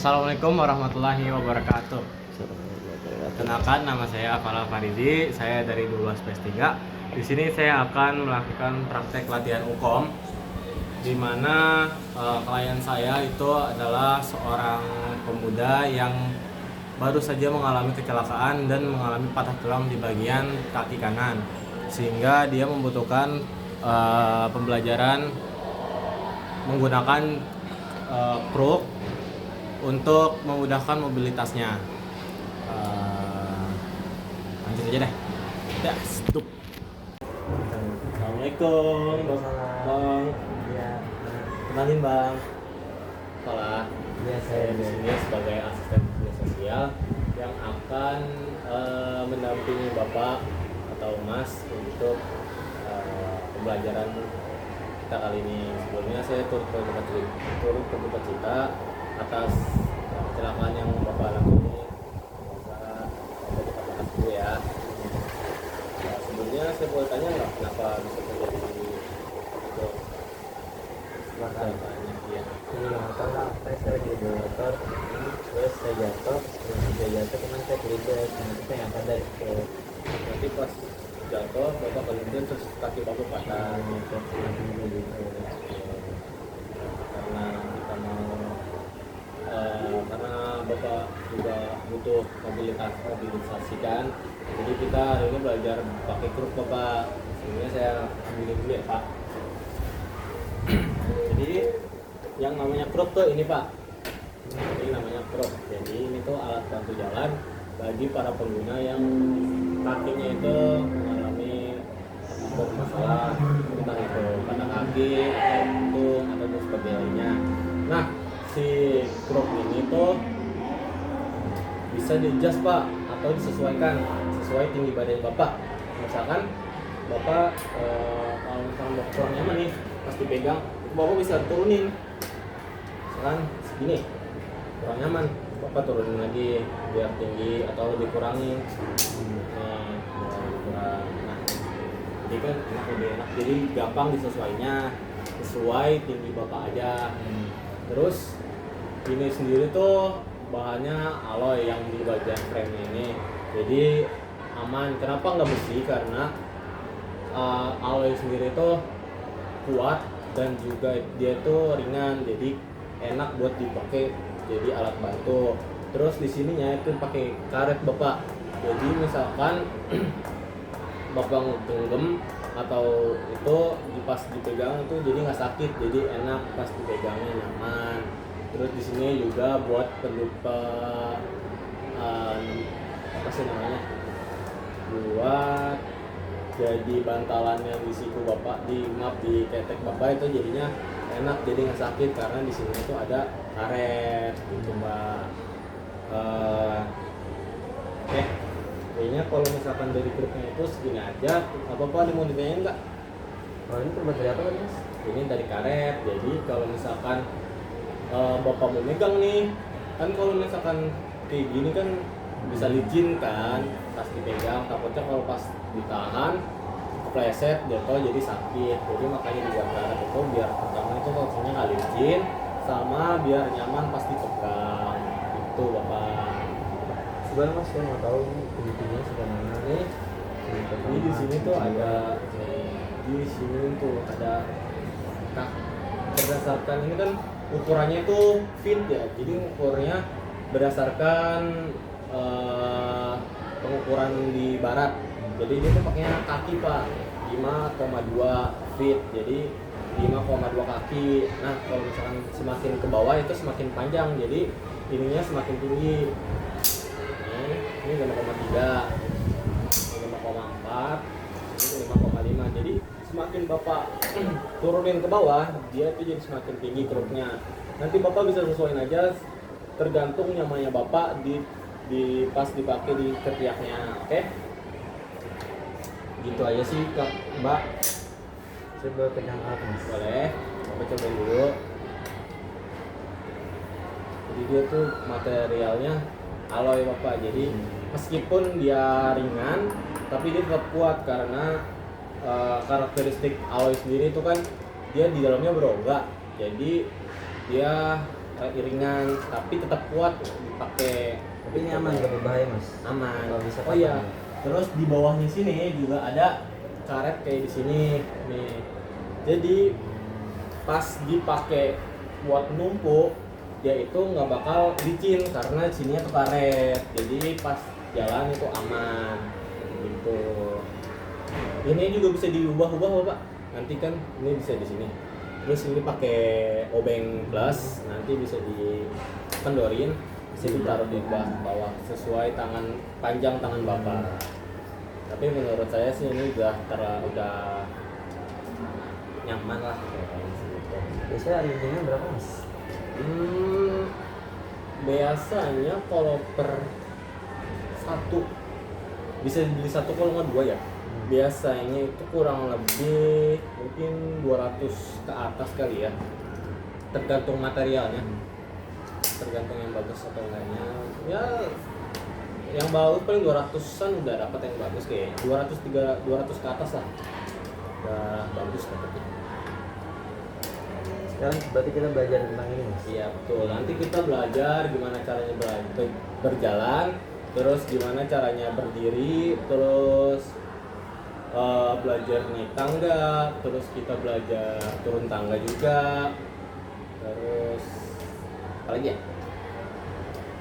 Assalamualaikum warahmatullahi wabarakatuh. Kenalkan, nama saya Afala Faridi, saya dari 12 PS3. Di sini saya akan melakukan praktek latihan UKOM, di mana klien saya itu adalah seorang pemuda yang baru saja mengalami kecelakaan dan mengalami patah tulang di bagian kaki kanan, sehingga dia membutuhkan pembelajaran menggunakan kruk untuk memudahkan mobilitasnya. Lanjut aja deh. Ya, stop. Assalamualaikum, Bang. Ya, Kenalin Bang. Salah. ya Saya di sini sebagai asisten kerja sosial yang akan mendampingi Bapak atau Mas untuk pembelajaran kita kali ini. Sebelumnya saya turut berduka cita atas kecelakaan yang Bapak alami. Semoga Bapak cepat lekas dulu ya. Sebelumnya saya boleh tanya nggak kenapa bisa terjadi itu kecelakaannya? Iya. ini motor lah, saya lagi di motor, terus saya jatuh kemana saya kelibet, nanti saya angkat dari ke Nanti pas jatuh Bapak kelindes terus kaki Bapak patah. Karena kita mau karena Bapak juga butuh mobilisasi kan, jadi kita hari ini belajar pakai kruk Bapak. Sebenarnya saya ambilin dulu ya Pak. Jadi yang namanya kruk tuh ini Pak, ini namanya kruk. Jadi ini tuh alat bantu jalan bagi para pengguna yang kakinya itu mengalami masalah, entah itu patah kaki, jantung, atau sebagainya. Nah, si kruk ini tuh bisa di-adjust Pak, atau disesuaikan sesuai tinggi badan Bapak. Misalkan Bapak kalau misalkan Bapak kurang nyaman nih pas dipegang, Bapak bisa turunin. Misalkan segini kurang nyaman, Bapak turunin lagi biar tinggi atau dikurangin. Kurang. Nah, jadi kan lebih enak, jadi gampang disesuainya sesuai tinggi Bapak aja. Terus ini sendiri tuh bahannya alloy yang di bagian frame ini, jadi aman. Kenapa nggak besi? Karena alloy sendiri tuh kuat dan juga dia tuh ringan, jadi enak buat dipakai jadi alat bantu. Terus di sininya itu pakai karet Bapak, jadi misalkan Bapak ngegenggam atau itu pas dipegang itu jadi nggak sakit, jadi enak pas dipegangnya, nyaman. Terus di sini juga buat apa sih namanya, buat jadi bantalannya di siku Bapak, di ketek Bapak itu jadinya enak, jadi nggak sakit karena di sini itu ada karet gitu Mbak. Oke. Kayaknya kalau misalkan dari grupnya itu segini aja, apa-apa ada mau ditanyain nggak? ini terbuat dari apa kan Mas? Ini dari karet, jadi kalau misalkan Bapak mau megang nih, kan kalau misalkan kayak gini kan bisa licin kan, pas dipegang, takutnya kalau pas ditahan kepleset jatuh jadi sakit. Jadi makanya dibuat karet itu biar pertama itu posisinya nggak licin, sama biar nyaman pas dipegang itu Bapak. Sebenarnya Mas, saya mau tahu ini kebutuhannya sebenarnya Nih, ini di sini tuh ada di sini tuh ada berdasarkan ini kan ukurannya itu fit ya, jadi ukurnya berdasarkan pengukuran di barat. Jadi dia tuh pakainya kaki Pak, 5,2 feet, jadi 5,2 kaki. Nah kalau misalkan semakin ke bawah itu semakin panjang, jadi ininya semakin tinggi. Ini 5,3, 5,4, ini 5,5. Jadi semakin Bapak turunin ke bawah, dia itu jadi semakin tinggi kruknya. Nanti Bapak bisa sesuaiin aja tergantung nyamannya Bapak di pas dipakai di ketiaknya. Oke? Gitu aja sih Kak Mbak. Saya boleh pegang alat Mas? Boleh, Bapak cobain dulu. Jadi dia tuh materialnya alloy Bapak, jadi meskipun dia ringan tapi dia tetap kuat karena karakteristik alloy sendiri itu kan dia di dalamnya berongga, jadi dia iringan tapi tetap kuat dipakai. Tapi ini aman, gak berbahaya mas? Aman. Kalau bisa Oh iya. pakai. Terus di bawahnya sini juga ada karet kayak di sini nih. Jadi pas dipakai buat numpuk dia itu nggak bakal licin karena sininya tuh karet. Jadi pas jalan itu aman gitu. Ini juga bisa diubah-ubah Bapak. Nanti kan ini bisa di sini. Terus ini pakai obeng plus, nanti bisa dikendorin, bisa ditaruh di bawah sesuai panjang tangan Bapak. Tapi menurut saya sih ini udah nyaman lah Biasanya harganya berapa mas? Biasanya kalau per satu bisa beli satu kalau nggak dua ya. Biasanya itu kurang lebih mungkin 200 ke atas kali ya. Tergantung materialnya. Tergantung yang bagus atau enggaknya. Ya yang bagus paling 200-an udah dapat yang bagus kayak 200 ke atas lah. Udah bagus dapetnya. Sekarang berarti kita belajar tentang ini mas? Iya betul. Nanti kita belajar gimana caranya berjalan, terus gimana caranya berdiri, terus belajar naik tangga, terus kita belajar turun tangga juga, terus apa lagi ya?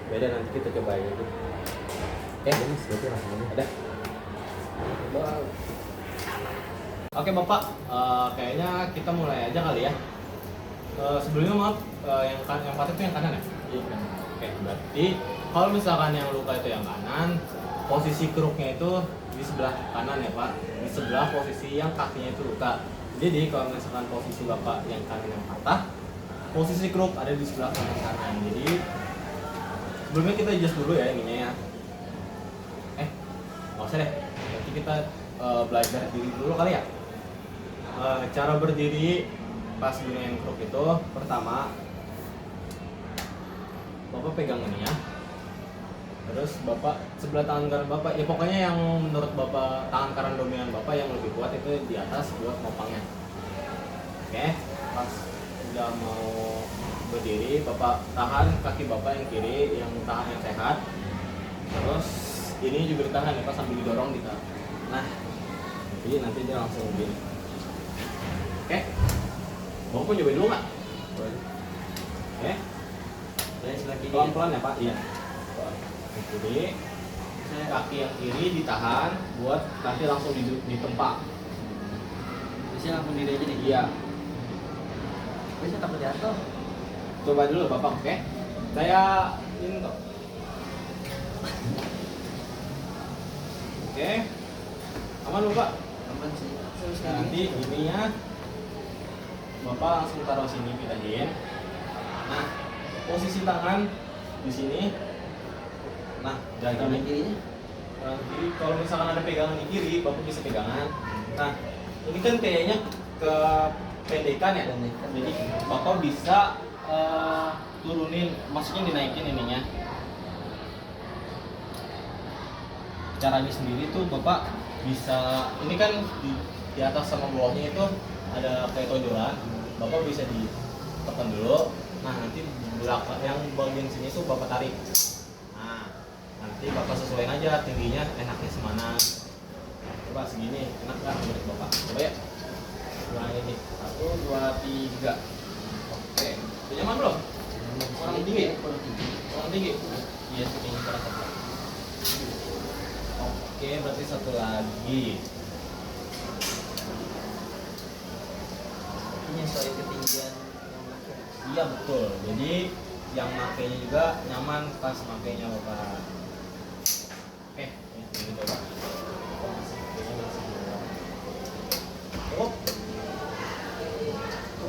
Beda nanti kita cobain itu. Oke, Mas, berarti langsung aja. ada. Oke Bapak, kayaknya kita mulai aja kali ya. Sebelumnya maaf, yang patah itu yang kanan ya? Iya kan. Oke, berarti kalau misalkan yang luka itu yang kanan, posisi keruknya itu di sebelah kanan ya Pak, di sebelah posisi yang kakinya itu luka. Jadi kalau misalkan posisi Bapak yang kanan yang patah, posisi keruk ada di sebelah kanan. Jadi sebelumnya kita adjust dulu ya ininya ya. Nggak usah deh, nanti kita belajar diri dulu kali ya. Cara berdiri pas gunain keruk itu, pertama Bapak pegang ini ya. Terus Bapak sebelah tangan kanan Bapak, ya pokoknya yang menurut Bapak tangan kanan dominan Bapak yang lebih kuat itu di atas buat nopangnya. Oke, pas udah mau berdiri, Bapak tahan kaki Bapak yang kiri, yang tahan yang sehat. Terus ini juga ditahan ya Pak, sambil didorong ditahan. Nah, jadi nanti dia langsung begini. Oke, Bapak cobain dulu nggak? Oke, Saya sebelah kiri. pelan-pelan ya Pak. Iya. Jadi kaki yang kiri ditahan buat nanti langsung ditempa. Bisa langsung diri aja nih? Iya. Bisa takut jatuh. Coba dulu Bapak, oke? Saya ini kok. Oke. Aman lu Pak? Aman sih. Nah, nanti ininya Bapak langsung taruh sini, pindahin. Nah, posisi tangan di sini. Nah, jangan Tangan kirinya? Jadi kalau misalkan ada pegangan di kiri, Bapak bisa pegangan. Nah, ini kan kayaknya kependekan ya. Pendekan. Jadi Bapak bisa turunin, maksudnya dinaikin ininya. Caranya sendiri tuh Bapak bisa, ini kan di atas sama bawahnya itu ada kayak tonjolan. Bapak bisa ditekan dulu. Nah, nanti belakang yang bagian sini tuh Bapak tarik. Nanti Bapak sesuaiin aja tingginya enaknya semana. Coba segini enak nggak menurut Bapak? Coba ya. Nah ini 1, 2, 3. Oke, udah nyaman belum? Kurang tinggi? Kurang tinggi? Iya, tinggi kurang satu. Oke, berarti satu lagi. Ini soal ketinggian yang makin. Iya betul. Jadi yang makainya juga nyaman pas makainya Bapak. Oke, ini coba. Cukup.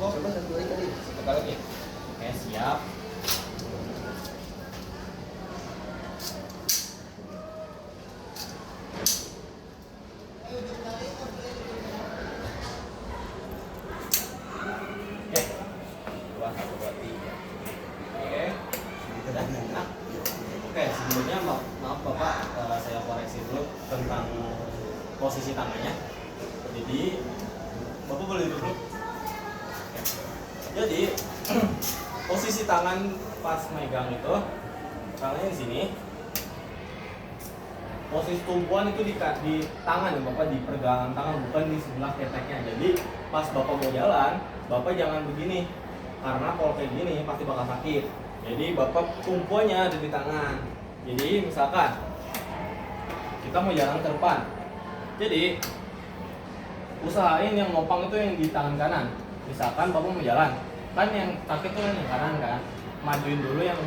Coba satu lagi kali. Satu kali lagi. Oke, siap. Oke. 2, 1, 2, 3. Oke. Sudah enak. Oke, sebelumnya maaf Bapak, saya koreksi dulu tentang posisi tangannya. Jadi Bapak boleh duduk. Oke. Jadi posisi tangan pas megang itu tangannya di sini, posisi tumpuan itu di tangan ya bapak, di pergelangan tangan, bukan di sebelah keteknya. Jadi pas bapak mau jalan, bapak jangan begini, karena kalau kayak gini pasti bakal sakit. Jadi bapak tumpuannya ada di tangan. Jadi misalkan kita mau jalan ke depan, jadi usahain yang nopang itu yang di tangan kanan. Misalkan bapak mau jalan, kan yang sakit tuh yang kanan kan, majuin dulu yang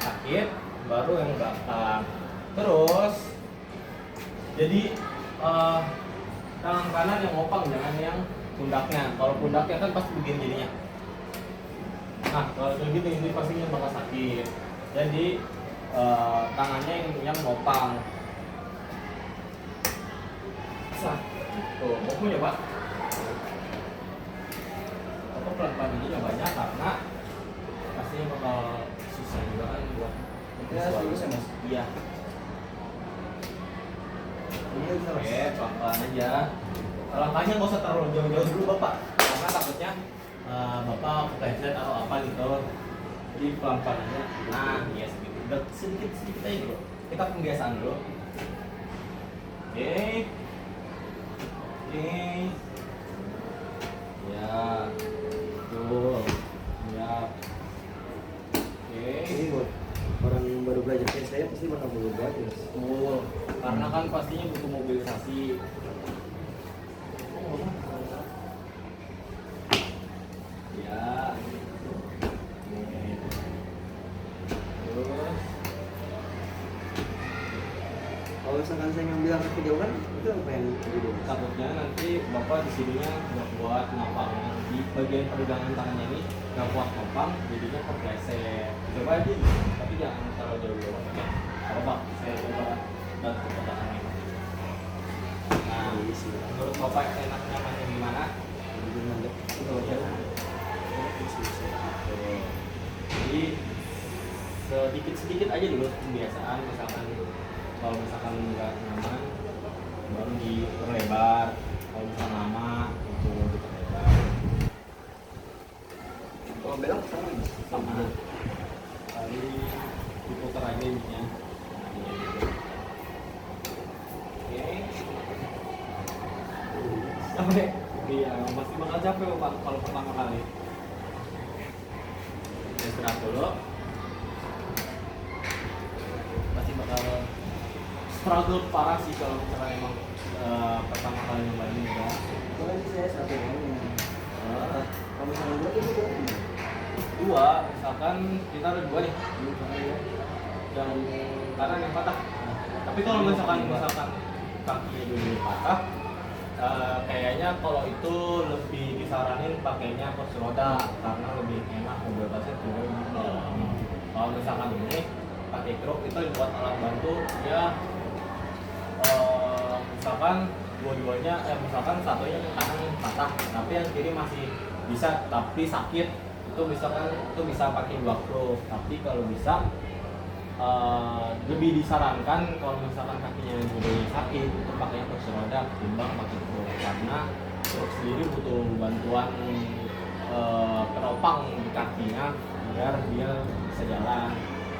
sakit, baru yang belakang. Terus jadi tangan kanan yang ngopang, jangan yang pundaknya. Kalau pundaknya kan pasti begini jadinya. Nah kalau kayak gitu ini pastinya bakal sakit. Jadi tangannya yang ngopang. Tuh, mau punya pak? Aku pelan-pelan ini nyobannya karena pastinya bakal susah juga kan buat serius ya, Mas? Iya. Oke, pelan-pelan aja. Langkahnya nggak usah terlalu jauh-jauh dulu bapak, karena takutnya bapak kepleset atau apa gitu. Jadi pelan-pelan aja. Nah, iya sedikit aja dulu. Kita pembiasaan dulu. Oke. Ya, tuh, ya. Oke. Ini buat orang baru belajar kayak saya pasti bakal berubah terus. Betul, karena kan pastinya butuh mobilisasi. Ya. Terus Kalau misalkan saya ngambil angkat kejauhan, itu apa yang terjadi? takutnya nanti bapak di sininya nggak kuat ngapangnya, di bagian peregangan tangannya ini nggak kuat ngapang, jadinya kepleset. Coba aja, tapi jangan terlalu jauh-jauh. Oke, apa pak? Saya coba bantu tangannya. Nah, menurut bapak enak nyamannya gimana? Jadi mandek. Tuh, ya. Tuh. Jadi sedikit-sedikit aja dulu pembiasaan. Misalkan kalau misalkan nggak nyaman baru diperlebar, kalau misalkan lama itu diperlebar. Kalau belok sama Mas? Sama kali diputar aja ininya. Oke. Capek? Iya, pasti bakal capek pak kalau pertama kali. Istirahat dulu. Pasti bakal struggle parah sih kalau misalkan emang pertama kali nyobain juga. Kalau ini saya satu orangnya. Kalau misalkan dua itu berapa? Dua, misalkan kita ada dua nih, yang kanan yang patah. Tapi kalau misalkan kakinya dulu patah, kayaknya kalau itu lebih disaranin pakainya kursi roda karena lebih enak mobilitasnya juga gitu. Kalau misalkan ini pakai kruk itu buat alat bantu ya, misalkan dua-duanya, misalkan satunya yang kanan patah tapi yang kiri masih bisa tapi sakit, itu bisa pakai dua kruk. Tapi kalau bisa lebih disarankan kalau misalkan kakinya dua-duanya sakit itu pakainya kursi roda ketimbang pakai kruk, karena kruk sendiri butuh bantuan penopang di kakinya biar dia bisa jalan.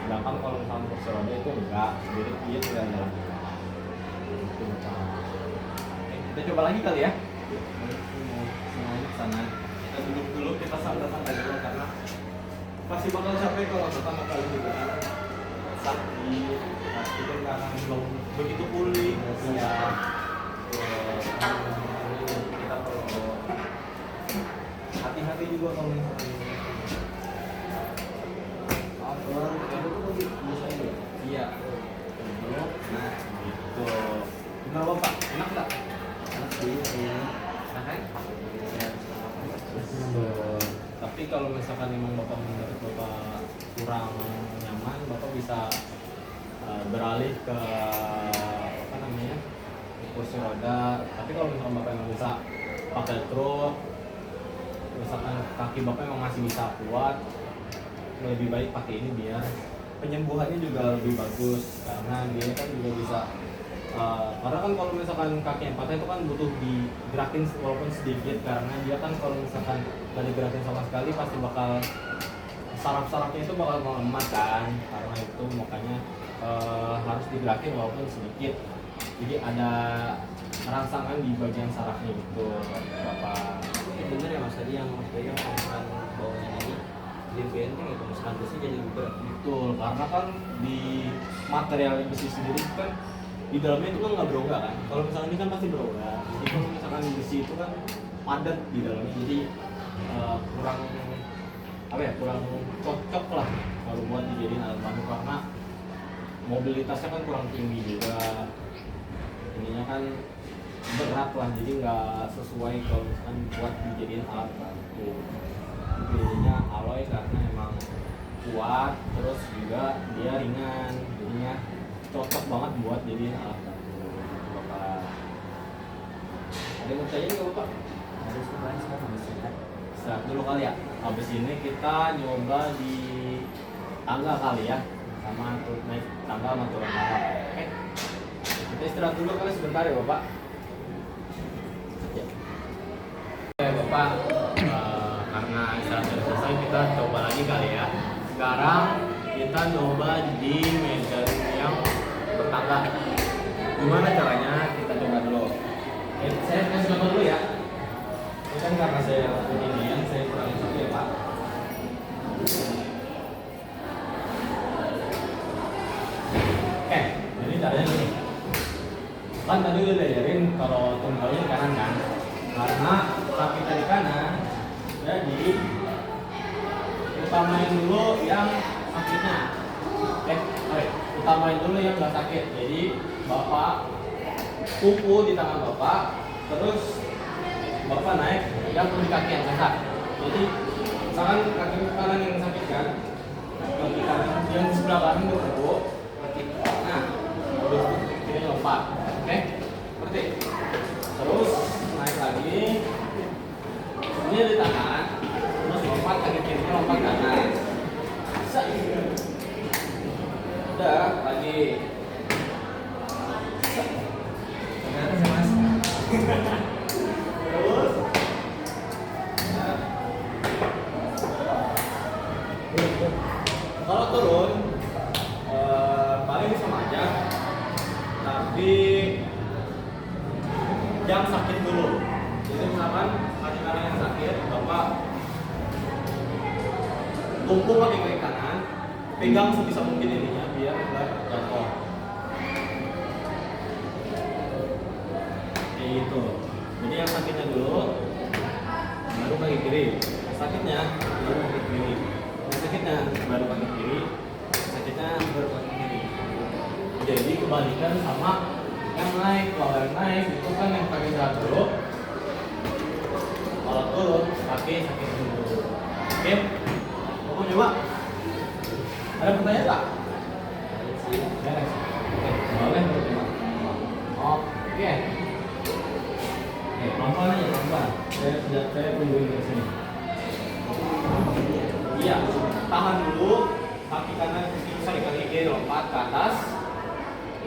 Sedangkan kalau misalkan kursi roda itu enggak, sendiri dia tinggal jalan. Gitu, oke, kita coba lagi kali ya. Semuanya ke sana. Kita duduk dulu, kita santai-santai dulu karena pasti bakal capek kalau pertama kali juga. Sakit, pasti kan karena belum begitu pulih. Ya. Kita perlu hati-hati juga kalau misalnya. Orang itu tuh bisa ya. Iya. Dulu, nah gitu. Gimana bapak? Enak nggak? Enak sih kayaknya. Enak kan? Ya. Tapi kalau misalkan memang bapak menurut bapak kurang nyaman, bapak bisa beralih ke apa namanya, kursi roda. Tapi kalau misalkan bapak memang bisa pakai truk, misalkan kaki bapak memang masih bisa kuat, lebih baik pakai ini biar penyembuhannya juga lebih bagus, karena dia kan juga bisa karena kan kalau misalkan kaki yang patah itu kan butuh digerakin walaupun sedikit, karena dia kan kalau misalkan nggak digerakin sama sekali pasti bakal saraf-sarafnya itu bakal melemah kan, karena itu makanya harus digerakin walaupun sedikit. Jadi ada rangsangan di bagian sarafnya gitu, Bapak. Bener ya Mas tadi yang Mas pegang omongan bawahnya ini jadi benteng itu misalkan besi jadi berat. Betul, karena kan di material besi sendiri kan di dalamnya itu kan nggak berongga kan. Kalau misalkan ini kan pasti berongga. Jadi kalau misalkan besi itu kan padat di dalamnya, jadi kurang apa ya, kurang cocok lah kalau buat dijadiin alat bantu, karena mobilitasnya kan kurang tinggi juga, ininya kan berat lah, jadi nggak sesuai kalau misalkan buat dijadiin alat bantu. Jadinya alloy karena emang kuat, terus juga dia ringan, jadinya cocok banget buat jadiin alat bantu. Bapak ada yang mau tanya nggak Bapak? Harus kemarin sekarang habis sehat. Istirahat dulu kali ya. Habis ini kita nyoba di tangga kali ya, sama naik tangga sama turun tangga. Oke. Kita istirahat dulu kali sebentar ya Bapak. Ya. Oke Bapak, karena istirahat sudah selesai, kita coba lagi kali ya. Sekarang kita coba di meja yang bertangga. Gimana caranya? Kita coba dulu. Oke, saya kasih contoh dulu ya. Ini kan karena saya punya ini yang saya kurangin satu ya Pak. Oke, jadi caranya gini. Kan tadi udah diajarin kalau tunggalnya di kanan kan, karena kaki kita di kanan, jadi utamain dulu yang sakitnya. Oke, utamain dulu yang nggak sakit. Jadi Bapak kuku di tangan Bapak, terus Bapak naik yang di kaki yang sehat. Jadi misalkan kaki kanan yang sakit kan, kaki kanan yang sebelah kanan bertepuk, kaki nah habis itu kiri lompat. Oke, seperti terus naik lagi, ini di tangan, terus lompat kaki kiri lompat kanan. Udah lagi. Ternyata saya Mas. Terus kalau turun paling sama aja, tapi yang sakit dulu. Jadi misalkan kaki kanan yang sakit, Bapak tumpuk kaki kiri kanan, pegang sebisa mungkin ininya biar nggak jatuh. Kayak gitu. Jadi yang sakitnya dulu, baru kaki kiri. Yang sakitnya baru kaki kiri. Yang sakitnya baru kaki kiri. Yang sakitnya baru kaki kiri. Jadi kebalikan sama yang naik. Kalau yang naik itu kan yang kaki sehat dulu. Kalau turun kaki sakit dulu. Oke? Mau coba? Ada pertanyaan nggak? Beres. Oke, boleh coba. Oke. Pelan-pelan aja, pelan-pelan. Saya tungguin di sini. Iya, tahan dulu. Kaki kanan, kaki kiri lompat ke atas.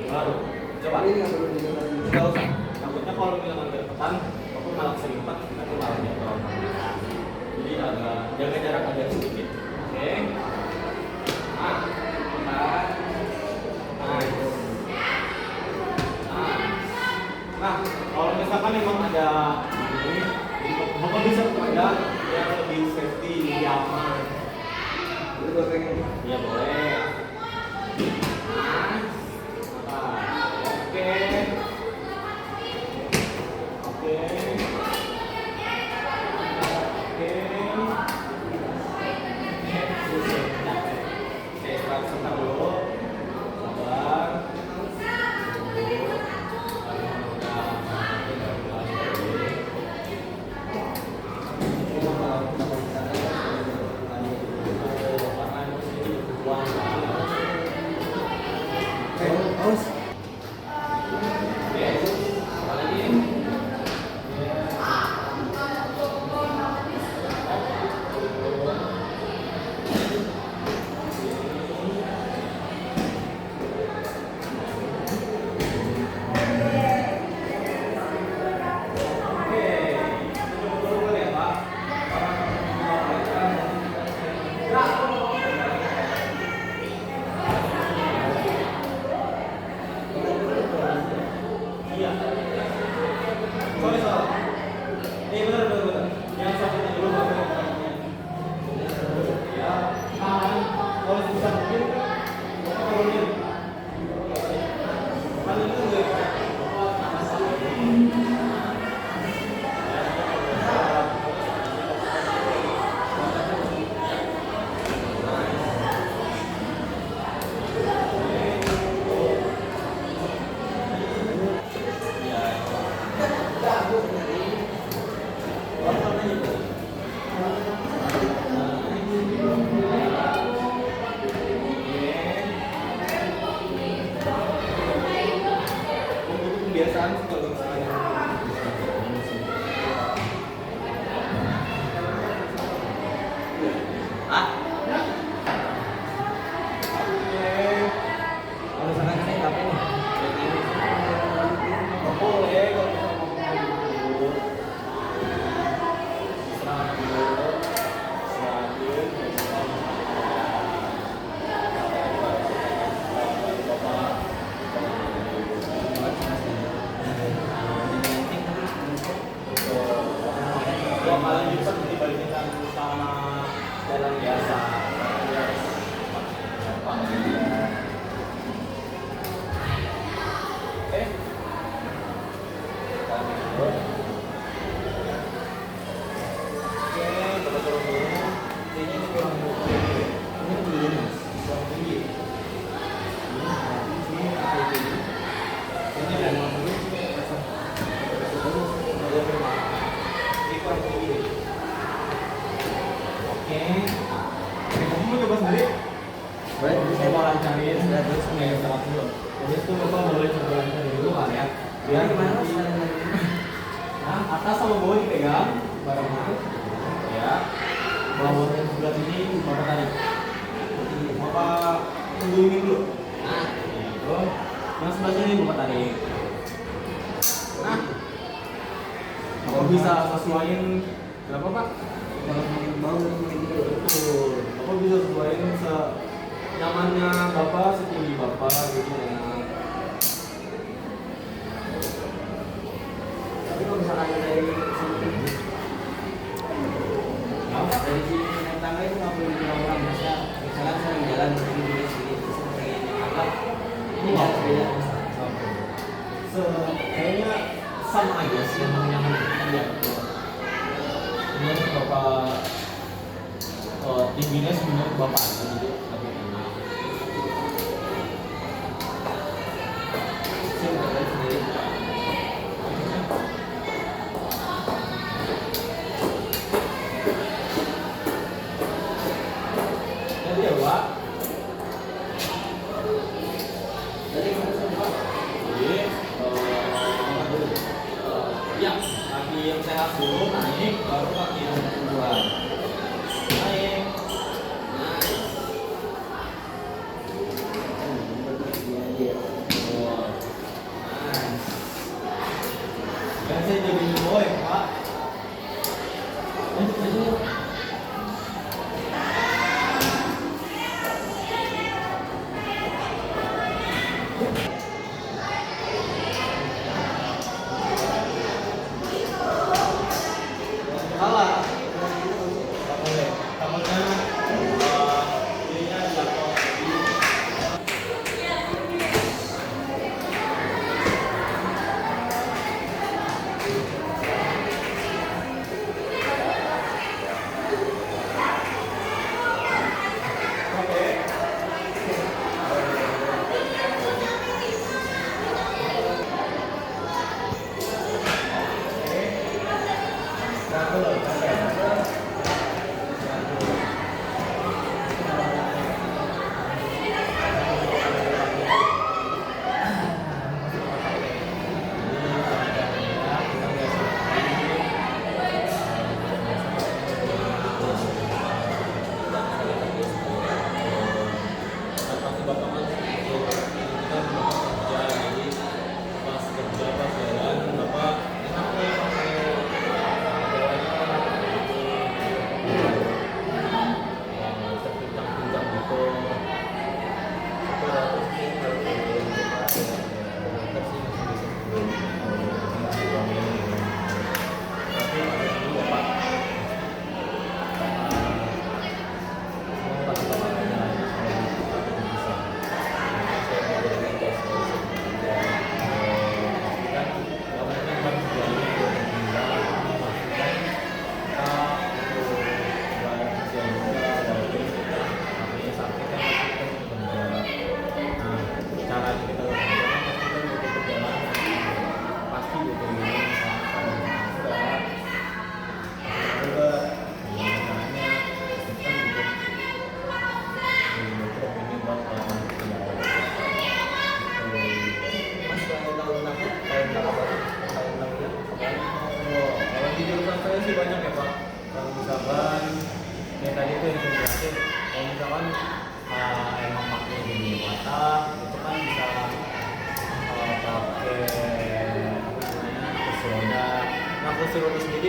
Baru. Coba. Nggak usah. Takutnya kalau misalkan berdepan, aku malah serimpet, nanti malah jatuh. Jadi agak jaga jarak agak sedikit. Oke. Nah, tahan. Nah, kalau misalkan memang ada ini, Bapak bisa kepada yang lebih safety, lebih aman. Itu gue pengen. Iya boleh. Nah, oke. Oke. Oke, istirahat sebentar dulu. Sabar. Karena ini butuh Ah, Kalau misalkan saya capek nih, nggak boleh kalau kita ngomong dulu. Istirahat dulu, istirahatin. Bapak. Dua kali lipat dibandingkan sama jalan biasa. Eh, oke, coba turun dulu. Kayaknya ini kurang tinggi. Ini tinggi mas, kurang tinggi. Ini memang dulu sini pasang. Dia memang ini kurang tinggi. Oke, kamu mau coba sendiri? boleh Saya mau lancarin, terus nggak telat dulu. Jadi itu bapak boleh coba lancarin dulu kan ya. Biar gimana nanti, mas? nah, atas sama bawah dipegang barengnya, ya. Bawah yang sebelah sini bapak tarik. Bapak tungguin dulu. Nah, gitu. Yang sebelah sini bapak tarik. Nah, bapak bisa sesuaiin berapa pak? Kalau mau Betul. Bapak bisa sesuaiin nyamannya bapak, setinggi bapak gitu ya. tapi kalau misalkan dari sini dari sini naik tangga itu nggak boleh bilang orang masa misalkan saya di jalan begini begini sini terus saya pengen anggap ini nggak beda Kayaknya sama aja sih yang nyaman ya. Menurut bapak tingginya sebenarnya bapak aja gitu lebih enak. saya nggak tahu sendiri Jadi ya pak, tadi mana saya lupa jadi ya kaki yang sehat dulu naik, baru kaki yang kedua naik. Oh, nice. Kan saya jadi boy pak. lanjut lanjut Salah. Nggak boleh. Takutnya ininya jatuh di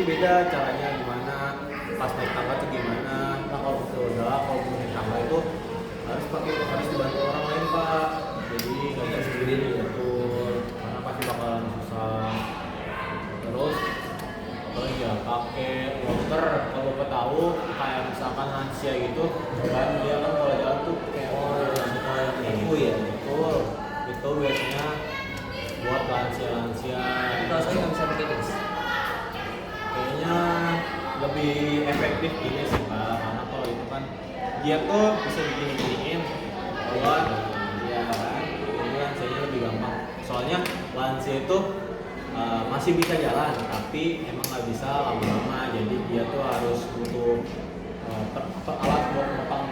beda caranya gimana, pas naik tangga tuh gimana. Nah kalau naik tangga itu harus dibantu orang lain Pak, jadi nggak bisa sendiri diatur karena pasti bakalan susah. Terus apalagi ya, kakek dokter kalau Bapak tahu kayak misalkan lansia gitu kan, dia kan kalau jalan tuh kayak suka kaku ya, betul itu biasanya buat lansia-lansia. Kalau saya nggak bisa pakai tips. Kayaknya lebih efektif gini sih Pak, karena kalau itu kan dia tuh bisa digini-giniin buat ya kan, jadi lansianya lebih gampang. Soalnya lansia itu masih bisa jalan, tapi emang nggak bisa lama-lama, jadi dia tuh harus butuh alat buat menopang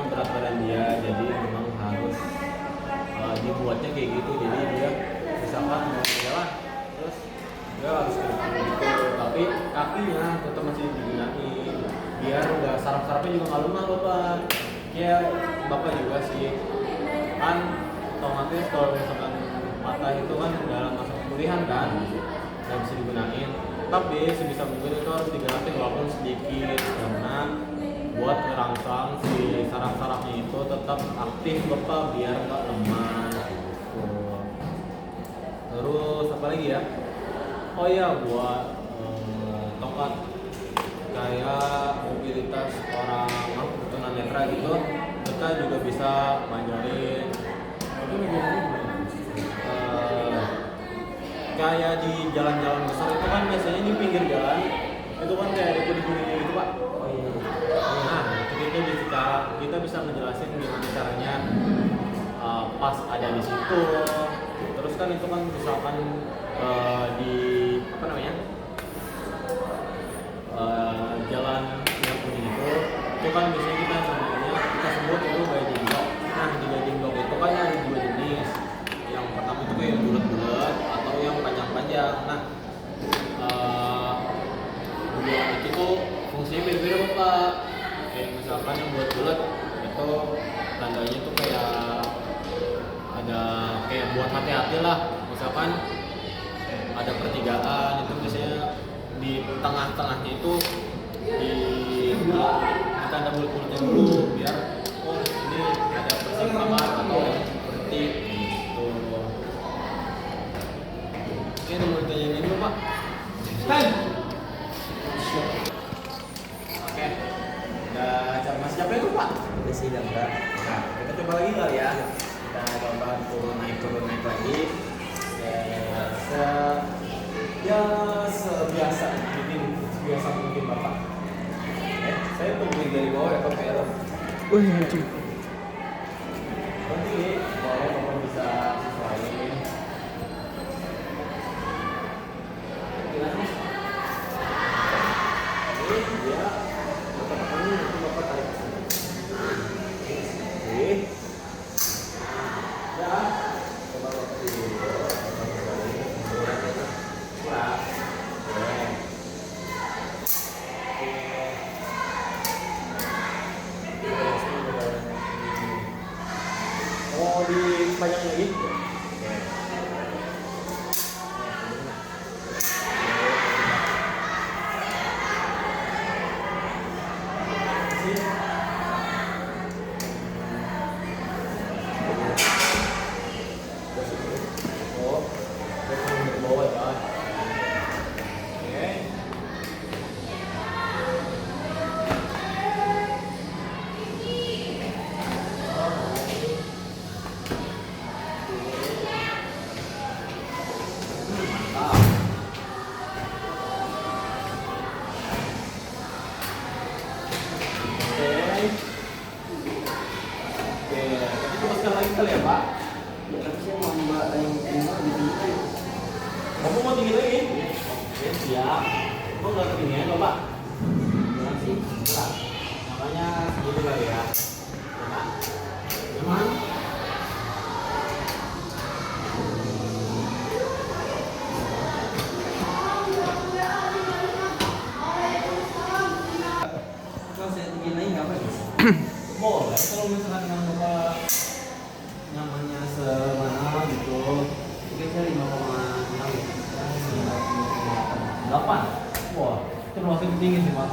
berat badan dia, jadi memang harus dibuatnya kayak gitu. Jadi dia misalkan mau jalan terus dia harus ke depan gitu, tapi kakinya tetap masih digunain biar nggak saraf-sarafnya juga nggak lemah Bapak. Ya Bapak juga sih kan otomatis kalau misalkan mata itu kan dalam masa pemulihan kan nggak bisa digunain, tapi sebisa mungkin itu harus digerakin walaupun sedikit, karena buat merangsang si saraf-sarafnya itu tetap aktif Bapak biar nggak lemah gitu. Terus apa lagi ya, oh ya buat tongkat kayak mobilitas orang tunanetra gitu, kita juga bisa manjarin kayak di jalan-jalan besar itu kan biasanya di pinggir jalan itu kan kayak ada kuning-kuning gitu Pak. Oh iya. Nah itu kita bisa ngejelasin gimana caranya pas ada di situ. Terus kan itu kan misalkan di apa namanya jalan yang kuning itu kan biasanya kita sebut itu guiding block. Nah di guiding block itu kan ada dua jenis. Yang pertama itu kayak bulat-bulat atau yang panjang-panjang. Nah dua itu tuh fungsinya beda-beda Bapak. Kayak misalkan yang bulat-bulat itu tandanya tuh kayak ada kayak buat hati-hati lah. Misalkan ada pertigaan itu biasanya di tengah-tengahnya itu di tanda bulat-bulatnya dulu biar ini ada persimpangan atau berhenti gitu. Oke, ada mau ditanyain dulu Pak. Oke, udah masih capek tuh Pak? Udah sih udah enggak. Nah, kita coba lagi kali ya. Kita coba turun naik lagi. Sebiasa mungkin Bapak. Saya tungguin dari bawah ya Pak ya. Wih, lucu. Nanti bawah Bapak bisa sesuaiin. Jadi dia Bapak itu Bapak tarik ke sini. Oke. Ya, coba Bapak dulu. Oh, dipanjang lagi? Oh, ke bawah ya. Oke. Lagi kali ya Pak? Tapi saya mau mbak yang di Kamu mau tinggi lagi? Oke, siap. Kamu nggak ketinggian loh Pak? Kurang sih, kurang. Makanya segitu kali ya. Coba. Nyaman? Kalau saya tinggi lagi nggak apa sih? Boleh kalau misalkan yang Bapak nyamannya semana gitu. Mungkin saya 5,6 gitu. 8. Wah, termasuk tinggi sih Pak.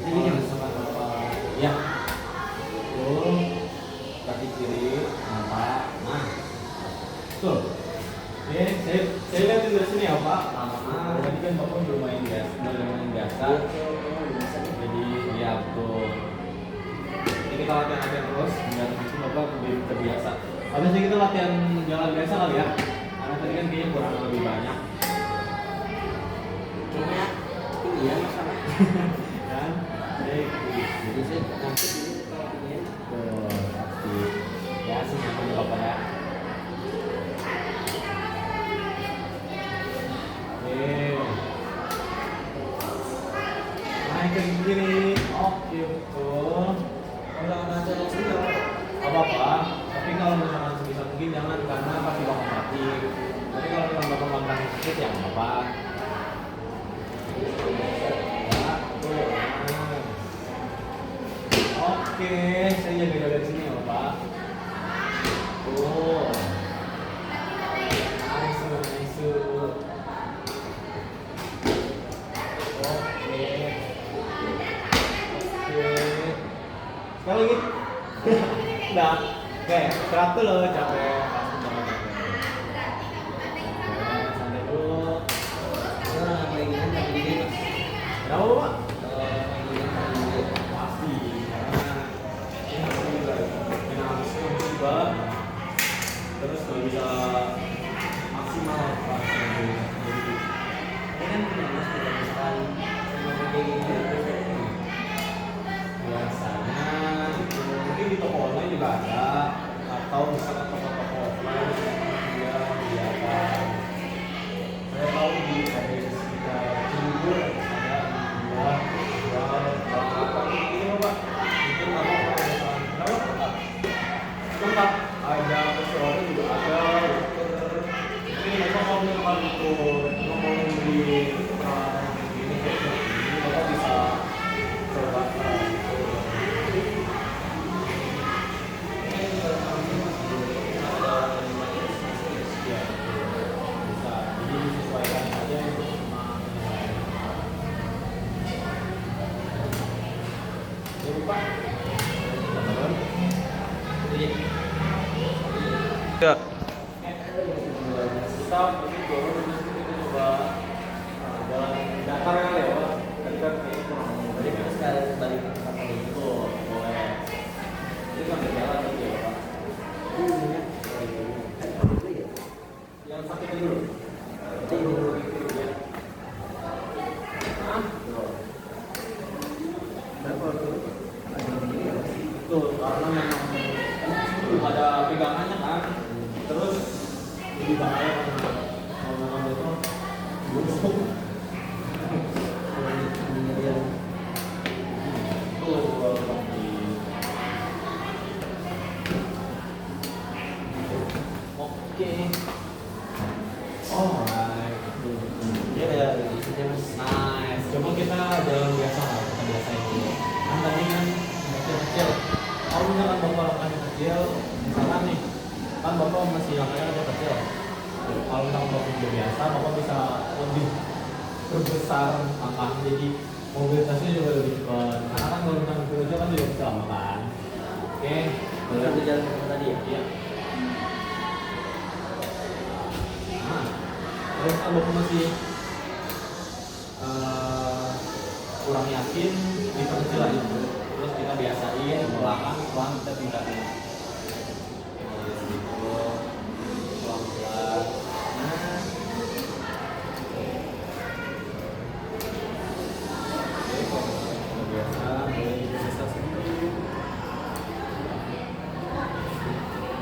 Tingginya, Mas? Sama apa? Ya. Tuh, kaki kiri, Pak. Nah, tuh. Oke, saya lihat dari sini ya Pak. Tadi kan Bapak bermain biasa. Jadi ya tuh. Ini kita latihan terus, biar nanti Bapak lebih terbiasa. Habis ini kita latihan jalan biasa kali ya. Karena tadi kan kayaknya kurang lebih banyak. Kayaknya tinggi ya Mas sama. Kan? Baik. Jadi saya nanti ini kalau tinggi Tuh, pasti. Ya, semuanya Bapak ya. Naik ke gini, oke betul. kalau ada yang sini Apa-apa, tapi kalau misalkan sebisa mungkin jangan karena pasti bakal mati. Tapi kalau kita bakal makan sedikit ya nggak apa. Ya, tuh. Oke, saya jaga-jaga di sini ya Pak. Tuh. Nice, nice. Oke. Sekali lagi. Udah. Oke, istirahat dulu capek. Pasti banget capek. Oke, santai dulu. orang yang paling gini tapi gini Mas. Kenapa Pak? Kalau yang paling gini paling gini. Pasti. Karena ini juga kena musibah. Terus nggak bisa maksimal Pak. Jadi Ini kan punya Mas tidak misalkan sama kayak gini biasanya mungkin di toko online juga ada atau misalkan toko-toko offline dia menyediakan. Saya tahu di ada di sekitar Cibubur ada dua berapa ini Pak mungkin apa misalkan berapa tempat ada restoran juga ada ini memang kalau misalkan itu mau membeli ini Bapak bisa coba bisa jadi disesuaikan aja itu sama ya lupa ya stop ini turun kita coba jalan datar kali ya Pak tadi kan kayaknya kurang Jadi kita sekarang balik ke tempat ini. itu boleh ini sambil jalan aja ya Pak yang sakit dulu Betul, karena memang belum ada pegangannya kan. Terus jadi bahaya kalau memang itu busuk. Tuh, kalau kaki. Oke. Alright. Dia ada di sini Mas. Nice. Coba kita jalan biasa lah, kita biasain dulu. Kan tadi kan kecil-kecil. Kalau misalkan bapak langkahnya kecil, misalkan nih, kan bapak masih langkahnya agak kecil. Kalau misalkan bapak udah biasa, bapak bisa lebih berbesar langkahnya, jadi mobilitasnya juga lebih cepat. Karena kan kalau misalkan kecil kan juga bisa lama kan. Oke. Kalau itu jalan ke tadi ya. Iya. Nah, terus kalau bapak masih kurang yakin diperkecil aja dulu. Terus kita biasain pelan kita tingkatin pelan-pelan. Nah, oke, kalau misalnya biasa mulai bisa sendiri.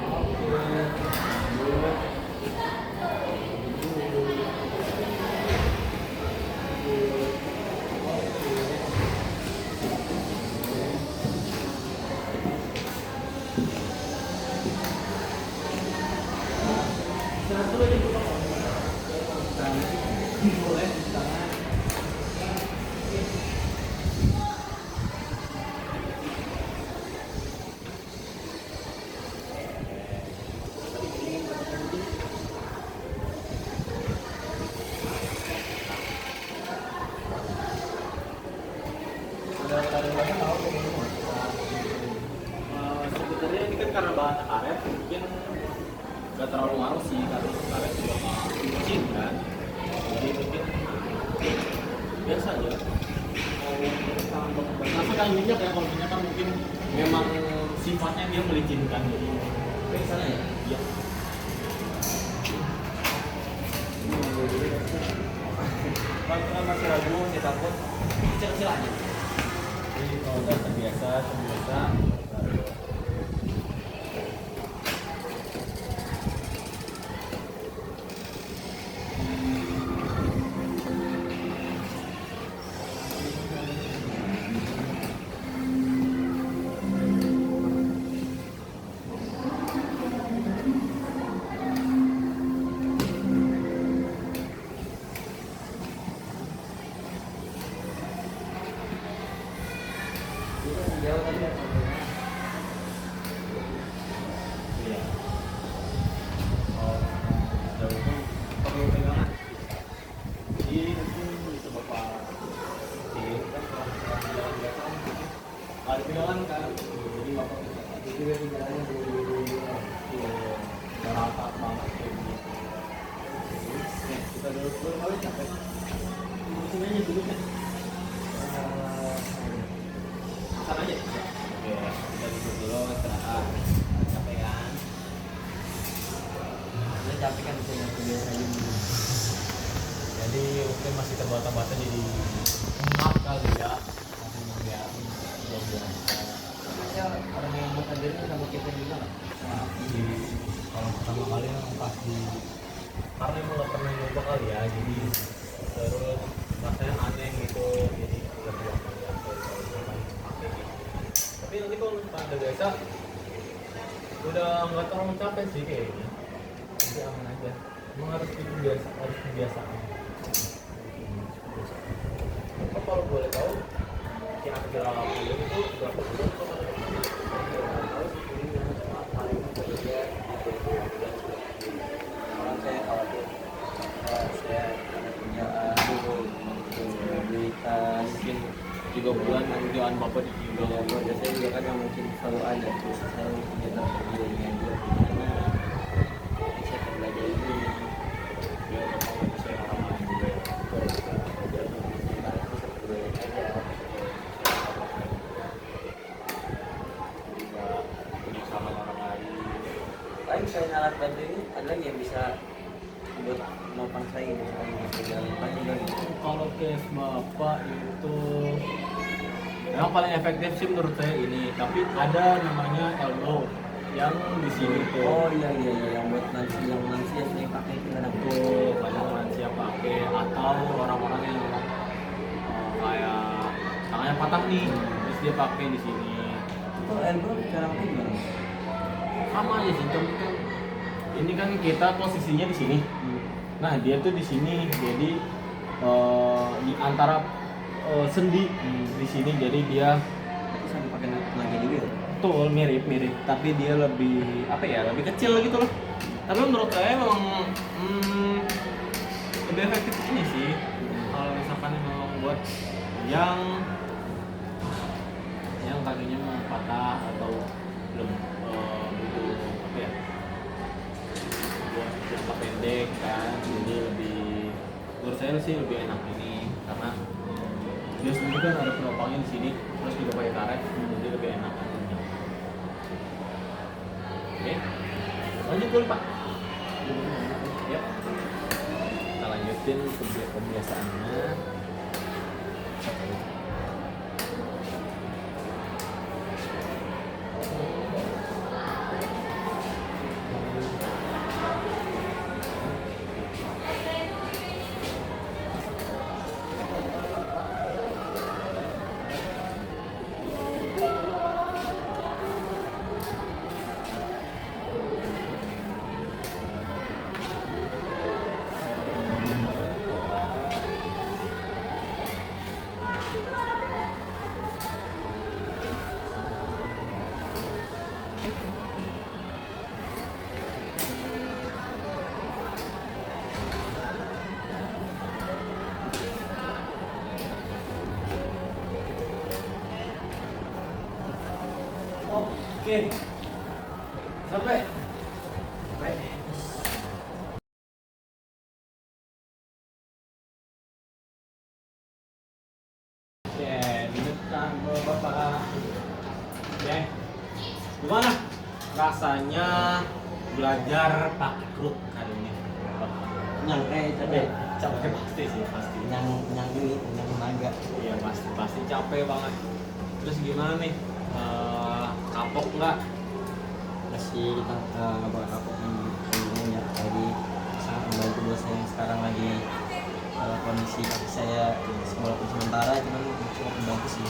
Oke, lanjut. kadang tahu semua. Sebenarnya ini kan karena bahannya karet, mungkin nggak terlalu ngaruh sih karena karet juga nggak licin kan. Jadi mungkin biasa aja. Masuk kan minyak ya, kalau minyak kan mungkin memang sifatnya dia melicinkan jadi. Kayak sana ya? Iya. Kalau masih ragu, masih takut, kecil-kecil aja. Jadi kalau udah terbiasa, baru jauh tadi ya. Iya. Oh, jauh itu perlu pegangan. Jadi mungkin bisa bapak cek kan kalau misalnya jalan biasa kan mungkin ada pegangan kan. Jadi bapak bisa Jadi dari jalannya dulu. rata banget kayak gini. Nih, kita dulu kali capek. Sini aja duduknya. Sana aja. Oke, kita duduk dulu istirahat. Capek kan? Udah capek kan bisa biasa aja dulu. Jadi mungkin masih terbata-bata jadi ngap kali ya. Masih membiarkan belum biasa. Ya, orang yang buat hadirnya sama kita juga nggak? Jadi kalau pertama kali yang pas di karena emang nggak pernah nyoba kali ya, jadi terus rasanya aneh gitu, jadi lebih tapi nanti kalau misalkan udah biasa udah nggak terlalu capek sih kayaknya, jadi aman aja. Emang harus biasa, harus kebiasaan. Apa kalau boleh tahu kira-kira itu berapa bulan kalau Orang saya khawatir saya ada kerjaan berita mungkin 3 bulan kerjaan bapak di juga keluarga saya juga kan yang mungkin selalu ada terus saya mungkin kita ini aja gimana saya akan belajar ini ya bapak nggak bisa halaman juga ya. terus belajar aja Juga punya sama orang lain. paling selain alat bantu ini ada lagi yang bisa buat menopang saya gitu selain bisa jalan pagi kan Kalau case bapak itu yang paling efektif sih menurut saya ini, tapi ada namanya elbow yang di sini tuh. oh iya yang buat yang lansia sering pakai itu kadang Tuh kadang lansia pakai atau orang-orang yang kayak tangannya patah nih, terus dia pakai di sini. itu elbow cara pakai gimana? Sama aja sih, cuma kan ini kan kita posisinya di sini. Nah dia tuh di sini, jadi di antara sendi di sini, jadi dia Itu sampai pakai tenaga juga ya? betul mirip, tapi dia lebih apa ya, lebih kecil gitu loh. Tapi menurut saya memang lebih efektif ini sih. Kalau misalkan memang buat yang kakinya mau patah atau belum butuh apa ya, buat jangka pendek kan, jadi lebih menurut saya sih lebih enak ini karena dia sendiri kan ada penopangnya di sini, terus juga pakai karet, jadi lebih enak. Oke, lanjut dulu Pak. Yuk, kita lanjutin kebiasaannya. Oke. Sampai. Sampai. Oke, didekat Bapak. Oke. Gimana rasanya belajar pakai kruk kali ini? Capek. Capek pasti sih, pasti. Yang tenaga. Iya pasti capek banget. Terus gimana nih? Kapok nggak? Masih nggak bakal kapok ini ya. Jadi sangat membantu buat saya yang sekarang lagi kondisi kaki saya walaupun sementara cuman cukup membantu sih.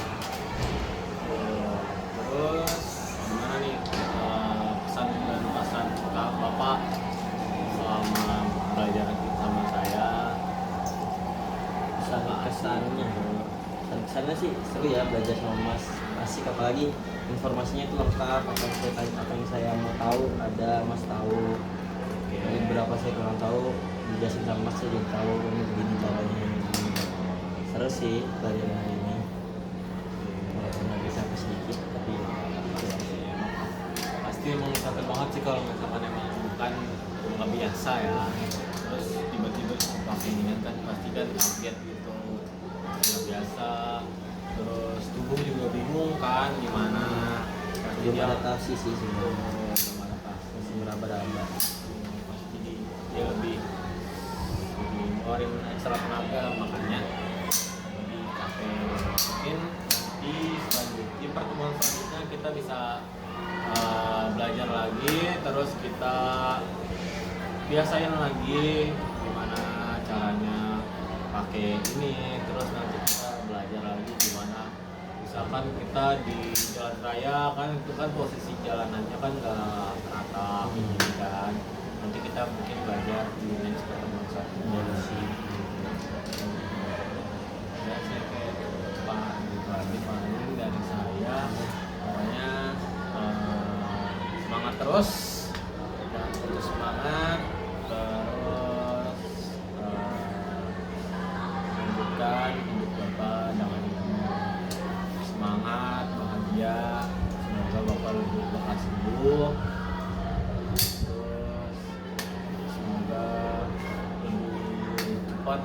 Terus gimana nih pesan dan pesan Bapak selama belajar sama saya? Kesannya sih seru ya belajar sama Mas, asik, apalagi informasinya itu lengkap, apa yang saya mau tahu ada Mas tahu. Jadi berapa saya kurang tahu dijelasin sama Mas, saya jadi tahu ini begini caranya ini. Seru sih belajar hari ini, walaupun agak sampai sedikit tapi ya. Pasti emang capek banget sih kalau misalkan emang bukan nggak biasa ya. Terus tiba-tiba pakai ini kan pasti kan kaget gitu, nggak biasa. Terus tubuh juga bingung kan gimana. Pasti Belum dia adaptasi sih sebenarnya, belum adaptasi. masih meraba-raba. Pasti dia lebih ngeluarin ekstra tenaga, makanya lebih capek. Mungkin di selanjutnya pertemuan selanjutnya kita bisa belajar lagi, terus kita biasain lagi gimana caranya pakai ini. Terus nanti kita belajar lagi gimana misalkan kita di jalan raya kan, itu kan posisi jalanannya kan nggak rata ini kan. Nanti kita mungkin belajar di next pertemuan selanjutnya sih. Ya sih kayak Pak paling dari saya, pokoknya semangat terus dan terus semangat, terus lanjutkan hidup Bapak dengan semangat, bahagia. Semoga Bapak lebih lekas sembuh, terus semoga lebih cepat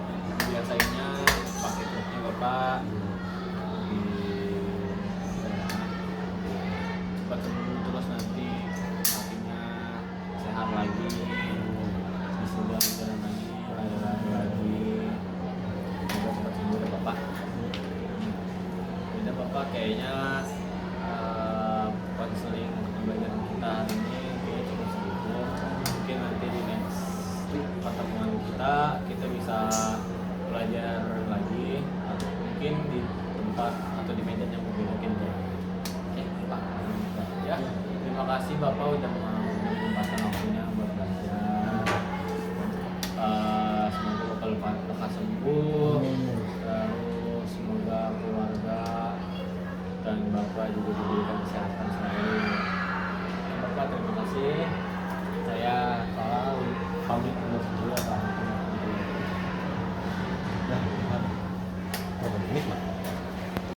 biasanya pakai truknya Bapak, cepat sembuh, terus nanti kakinya sehat lagi, bisa jalan lagi, lari semoga cepat sembuh ya Bapak. Beda Bapak kayaknya konseling belajar kita hari ini kayaknya cukup segitu. Mungkin nanti di next pertemuan kita bisa belajar lagi, atau mungkin di tempat atau di medan yang berbeda gitu. Oke Pak, ya terima kasih Bapak udah mau menyempatkan waktunya buat belajar. Semoga Bapak lekas sembuh, terus semoga keluarga dan Bapak juga diberikan kesehatan selalu. Bapak terima kasih.